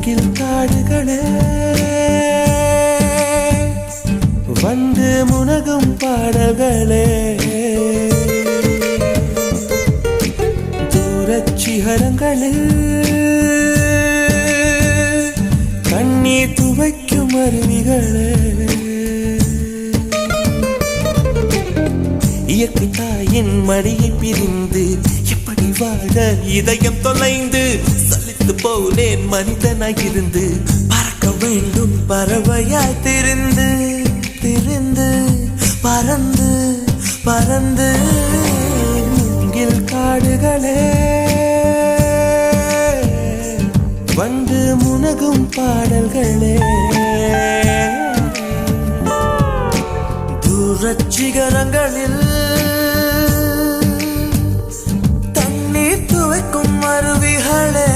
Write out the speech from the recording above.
மூங்கில் காடுகளே வந்து முனகும் பாடல்களே தூரச் சிகரங்களில் கண்ணீர் துவைக்கும் அருவிகளே இயற்கை தாயின் மடியை பிரிந்து எப்படி வாழ இதயம் தொலைந்து சலித்து போனேன் மனிதனாயிருந்து பறக்க வேண்டும் பறவையாய் திரிந்து திரிந்து பறந்து பறந்து மூங்கில் காடுகளே வந்து முனகும் பாடல்களே தூரச் சிகரங்களில் தண்ணீர் துவைக்கும் அருவிகளே